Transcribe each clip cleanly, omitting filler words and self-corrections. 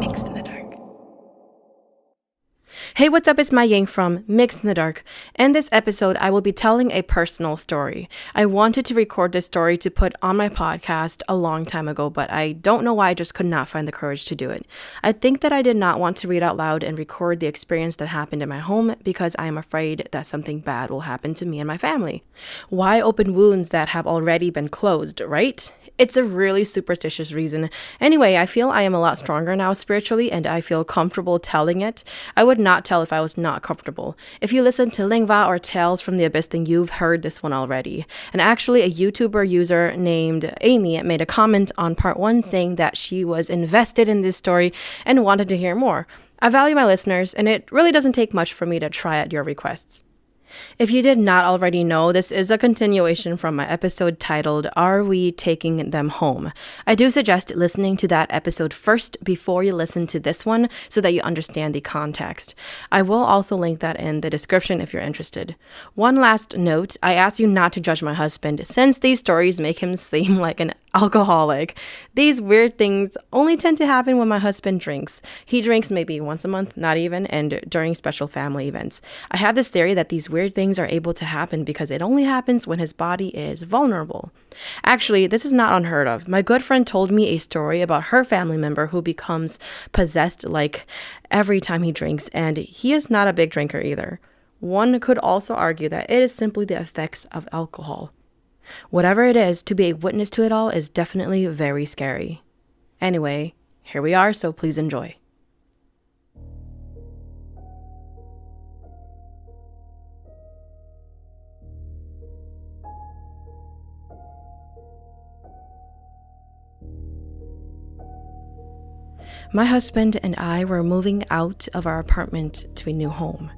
Mix in the Dark. Hey, what's up? It's MaiYang from Mix in the Dark. In this episode, I will be telling a personal story. I wanted to record this story to put on my podcast a long time ago, but I don't know why I just could not find the courage to do it. I think that I did not want to read out loud and record the experience that happened in my home because I am afraid that something bad will happen to me and my family. Why open wounds that have already been closed, right? It's a really superstitious reason. Anyway, I feel I am a lot stronger now spiritually and I feel comfortable telling it. I would not tell if I was not comfortable. If you listen to Lingva or Tales from the Abyss, then you've heard this one already. And actually, a YouTuber user named Amy made a comment on part 1 saying that she was invested in this story and wanted to hear more. I value my listeners, and it really doesn't take much for me to try at your requests. If you did not already know, this is a continuation from my episode titled, Are We Taking Them Home? I do suggest listening to that episode first before you listen to this one so that you understand the context. I will also link that in the description if you're interested. One last note, I ask you not to judge my husband since these stories make him seem like an alcoholic. These weird things only tend to happen when my husband drinks. He drinks maybe once a month, not even, and during special family events. I have this theory that these weird things are able to happen because it only happens when his body is vulnerable. Actually, this is not unheard of. My good friend told me a story about her family member who becomes possessed like every time he drinks, and he is not a big drinker either. One could also argue that it is simply the effects of alcohol. Whatever it is, to be a witness to it all is definitely very scary. Anyway, here we are, so please enjoy. My husband and I were moving out of our apartment to a new home.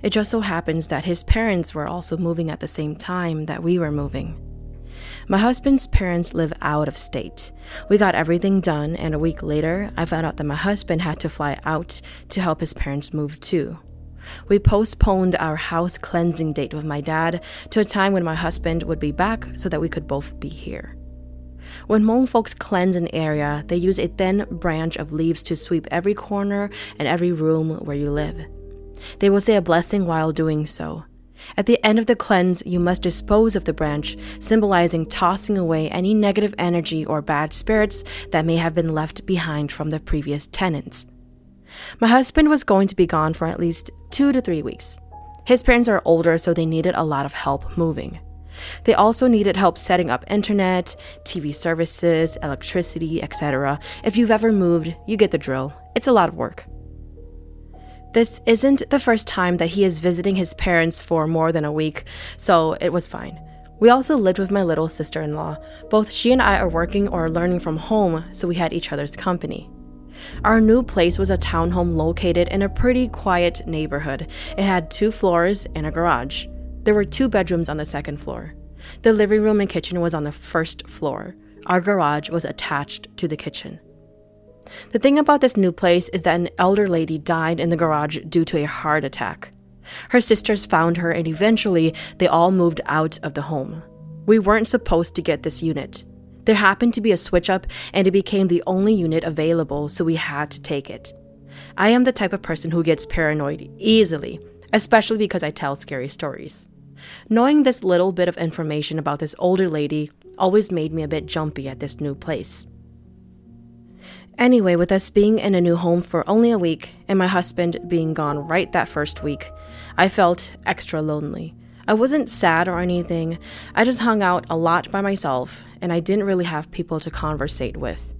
It just so happens that his parents were also moving at the same time that we were moving. My husband's parents live out of state. We got everything done, and a week later, I found out that my husband had to fly out to help his parents move too. We postponed our house cleansing date with my dad to a time when my husband would be back so that we could both be here. When Hmong folks cleanse an area, they use a thin branch of leaves to sweep every corner and every room where you live. They will say a blessing while doing so. At the end of the cleanse, you must dispose of the branch, symbolizing tossing away any negative energy or bad spirits that may have been left behind from the previous tenants. My husband was going to be gone for at least 2 to 3 weeks. His parents are older, so they needed a lot of help moving. They also needed help setting up internet, TV services, electricity, etc. If you've ever moved, you get the drill. It's a lot of work. This isn't the first time that he is visiting his parents for more than a week, so it was fine. We also lived with my little sister-in-law. Both she and I are working or learning from home, so we had each other's company. Our new place was a townhome located in a pretty quiet neighborhood. It had 2 floors and a garage. There were 2 bedrooms on the 2nd floor. The living room and kitchen was on the 1st floor. Our garage was attached to the kitchen. The thing about this new place is that an elder lady died in the garage due to a heart attack. Her sisters found her and eventually they all moved out of the home. We weren't supposed to get this unit. There happened to be a switch up and it became the only unit available, so we had to take it. I am the type of person who gets paranoid easily, especially because I tell scary stories. Knowing this little bit of information about this older lady always made me a bit jumpy at this new place. Anyway, with us being in a new home for only a week and my husband being gone right that first week, I felt extra lonely. I wasn't sad or anything. I just hung out a lot by myself and I didn't really have people to conversate with.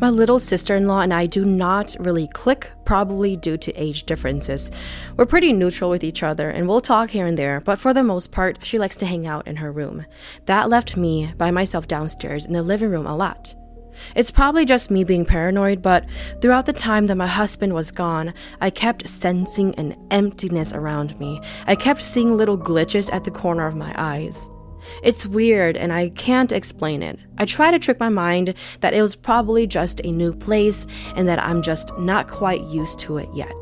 My little sister-in-law and I do not really click, probably due to age differences. We're pretty neutral with each other and we'll talk here and there, but for the most part, she likes to hang out in her room. That left me by myself downstairs in the living room a lot. It's probably just me being paranoid, but throughout the time that my husband was gone, I kept sensing an emptiness around me. I kept seeing little glitches at the corner of my eyes. It's weird and I can't explain it. I try to trick my mind that it was probably just a new place and that I'm just not quite used to it yet.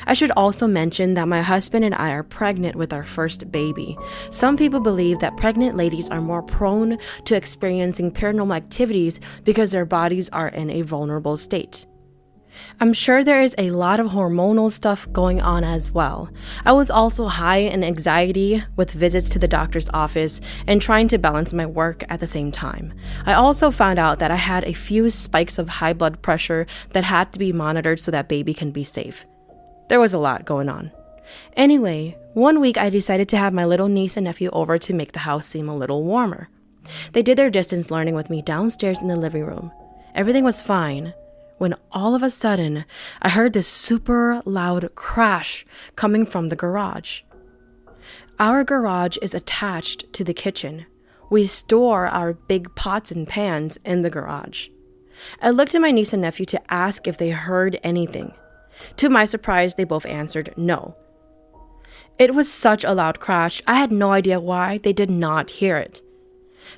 I should also mention that my husband and I are pregnant with our first baby. Some people believe that pregnant ladies are more prone to experiencing paranormal activities because their bodies are in a vulnerable state. I'm sure there is a lot of hormonal stuff going on as well. I was also high in anxiety with visits to the doctor's office and trying to balance my work at the same time. I also found out that I had a few spikes of high blood pressure that had to be monitored so that baby can be safe. There was a lot going on. Anyway, one week I decided to have my little niece and nephew over to make the house seem a little warmer. They did their distance learning with me downstairs in the living room. Everything was fine, when all of a sudden, I heard this super loud crash coming from the garage. Our garage is attached to the kitchen. We store our big pots and pans in the garage. I looked at my niece and nephew to ask if they heard anything. To my surprise, they both answered no. It was such a loud crash, I had no idea why they did not hear it.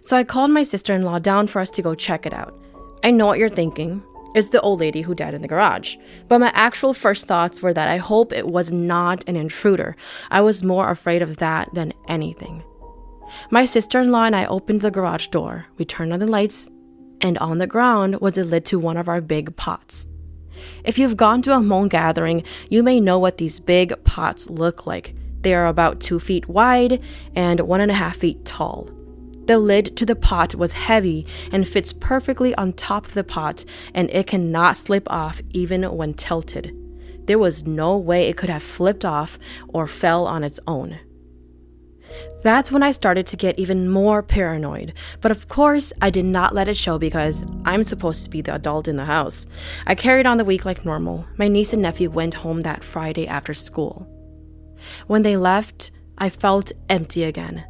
So I called my sister-in-law down for us to go check it out. I know what you're thinking. It's the old lady who died in the garage. But my actual first thoughts were that I hope it was not an intruder. I was more afraid of that than anything. My sister-in-law and I opened the garage door. We turned on the lights, and on the ground was a lid to one of our big pots. If you've gone to a Hmong gathering, you may know what these big pots look like. They are about 2 feet wide and 1.5 feet tall. The lid to the pot was heavy and fits perfectly on top of the pot, and it cannot slip off even when tilted. There was no way it could have flipped off or fell on its own. That's when I started to get even more paranoid, but of course I did not let it show because I'm supposed to be the adult in the house. I carried on the week like normal. My niece and nephew went home that Friday after school. When they left, I felt empty again.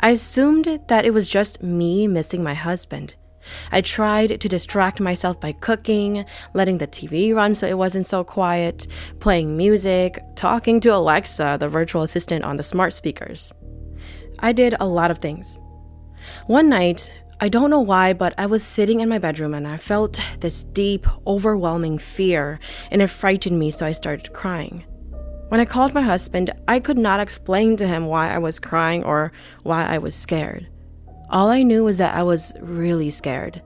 I assumed that it was just me missing my husband. I tried to distract myself by cooking, letting the TV run so it wasn't so quiet, playing music, talking to Alexa, the virtual assistant on the smart speakers. I did a lot of things. One night, I don't know why, but I was sitting in my bedroom and I felt this deep, overwhelming fear, and it frightened me, so I started crying. When I called my husband, I could not explain to him why I was crying or why I was scared. All I knew was that I was really scared.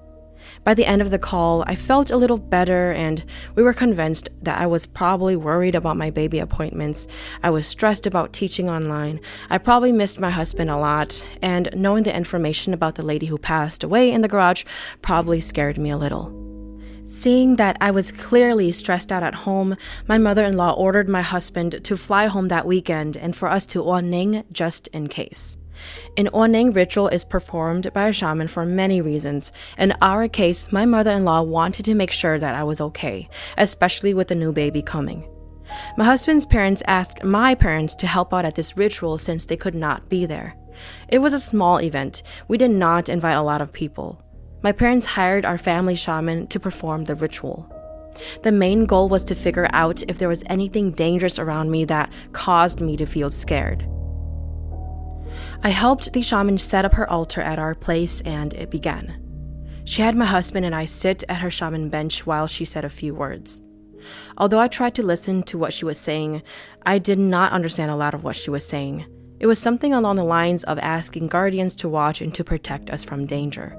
By the end of the call, I felt a little better, and we were convinced that I was probably worried about my baby appointments. I was stressed about teaching online. I probably missed my husband a lot, and knowing the information about the lady who passed away in the garage probably scared me a little. Seeing that I was clearly stressed out at home, my mother-in-law ordered my husband to fly home that weekend and for us to Oneng just in case. An Oneng ritual is performed by a shaman for many reasons. In our case, my mother-in-law wanted to make sure that I was okay, especially with the new baby coming. My husband's parents asked my parents to help out at this ritual since they could not be there. It was a small event. We did not invite a lot of people. My parents hired our family shaman to perform the ritual. The main goal was to figure out if there was anything dangerous around me that caused me to feel scared. I helped the shaman set up her altar at our place, and it began. She had my husband and I sit at her shaman bench while she said a few words. Although I tried to listen to what she was saying, I did not understand a lot of what she was saying. It was something along the lines of asking guardians to watch and to protect us from danger.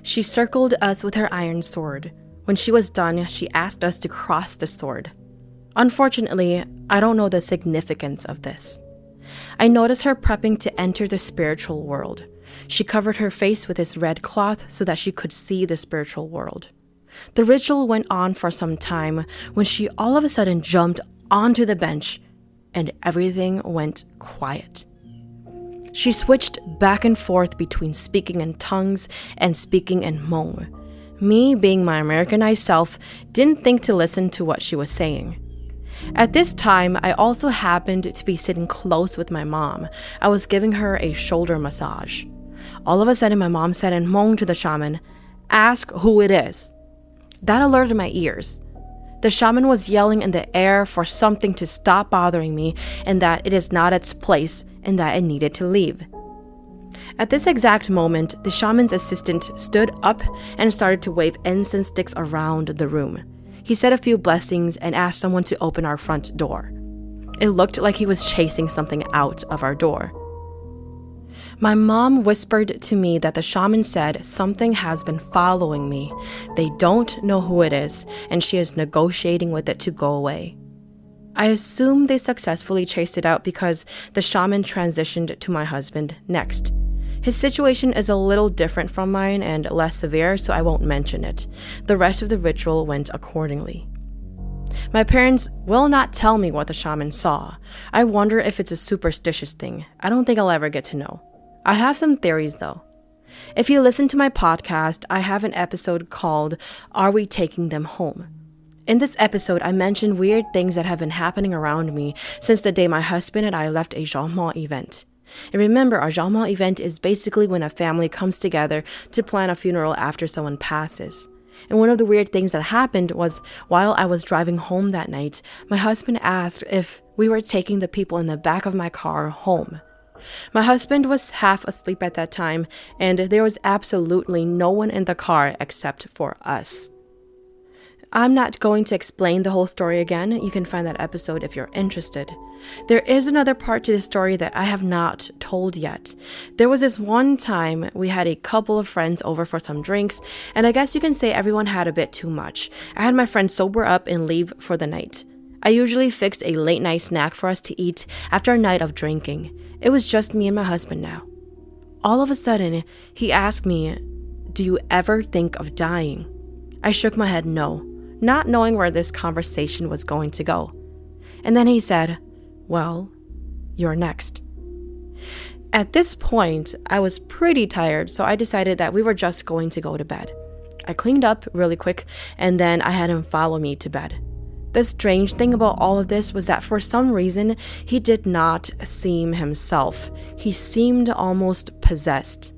She circled us with her iron sword. When she was done, she asked us to cross the sword. Unfortunately, I don't know the significance of this. I noticed her prepping to enter the spiritual world. She covered her face with this red cloth so that she could see the spiritual world. The ritual went on for some time when she all of a sudden jumped onto the bench and everything went quiet. She switched back and forth between speaking in tongues and speaking in Hmong. Me, being my Americanized self, didn't think to listen to what she was saying. At this time, I also happened to be sitting close with my mom. I was giving her a shoulder massage. All of a sudden, my mom said in Hmong to the shaman, "Ask who it is." That alerted my ears. The shaman was yelling in the air for something to stop bothering me and that it is not its place and that it needed to leave. At this exact moment, the shaman's assistant stood up and started to wave incense sticks around the room. He said a few blessings and asked someone to open our front door. It looked like he was chasing something out of our door. My mom whispered to me that the shaman said something has been following me. They don't know who it is, and she is negotiating with it to go away. I assume they successfully chased it out because the shaman transitioned to my husband next. His situation is a little different from mine and less severe, so I won't mention it. The rest of the ritual went accordingly. My parents will not tell me what the shaman saw. I wonder if it's a superstitious thing. I don't think I'll ever get to know. I have some theories though. If you listen to my podcast, I have an episode called Are We Taking Them Home? In this episode, I mentioned weird things that have been happening around me since the day my husband and I left a Xiong event. And remember, our Xiong event is basically when a family comes together to plan a funeral after someone passes. And one of the weird things that happened was while I was driving home that night, my husband asked if we were taking the people in the back of my car home. My husband was half asleep at that time, and there was absolutely no one in the car except for us. I'm not going to explain the whole story again. You can find that episode if you're interested. There is another part to the story that I have not told yet. There was this one time we had a couple of friends over for some drinks, and I guess you can say everyone had a bit too much. I had my friends sober up and leave for the night. I usually fix a late night snack for us to eat after a night of drinking. It was just me and my husband now. All of a sudden, he asked me, "Do you ever think of dying?" I shook my head no, not knowing where this conversation was going to go. And then he said, "Well, you're next." At this point, I was pretty tired, so I decided that we were just going to go to bed. I cleaned up really quick, and then I had him follow me to bed. The strange thing about all of this was that for some reason, he did not seem himself. He seemed almost possessed.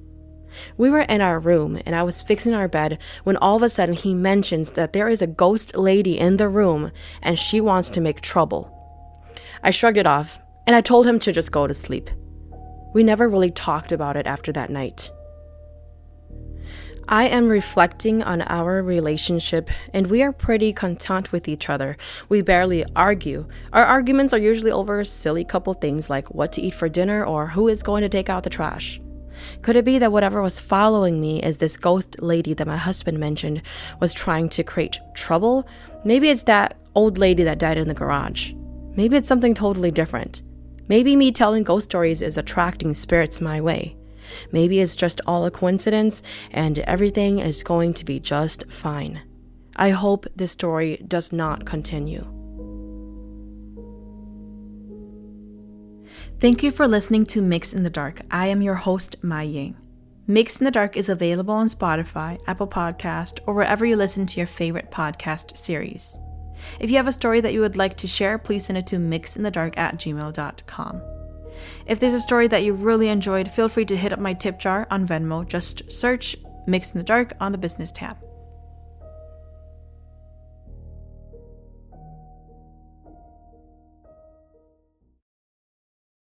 We were in our room and I was fixing our bed when all of a sudden he mentions that there is a ghost lady in the room and she wants to make trouble. I shrugged it off and I told him to just go to sleep. We never really talked about it after that night. I am reflecting on our relationship and we are pretty content with each other. We barely argue. Our arguments are usually over silly couple things like what to eat for dinner or who is going to take out the trash. Could it be that whatever was following me is this ghost lady that my husband mentioned was trying to create trouble? Maybe it's that old lady that died in the garage. Maybe it's something totally different. Maybe me telling ghost stories is attracting spirits my way. Maybe it's just all a coincidence and everything is going to be just fine. I hope this story does not continue. Thank you for listening to Mix in the Dark. I am your host, MaiYang. Mix in the Dark is available on Spotify, Apple Podcast, or wherever you listen to your favorite podcast series. If you have a story that you would like to share, please send it to myxinthedark@gmail.com. If there's a story that you really enjoyed, feel free to hit up my tip jar on Venmo. Just search Mix in the Dark on the business tab.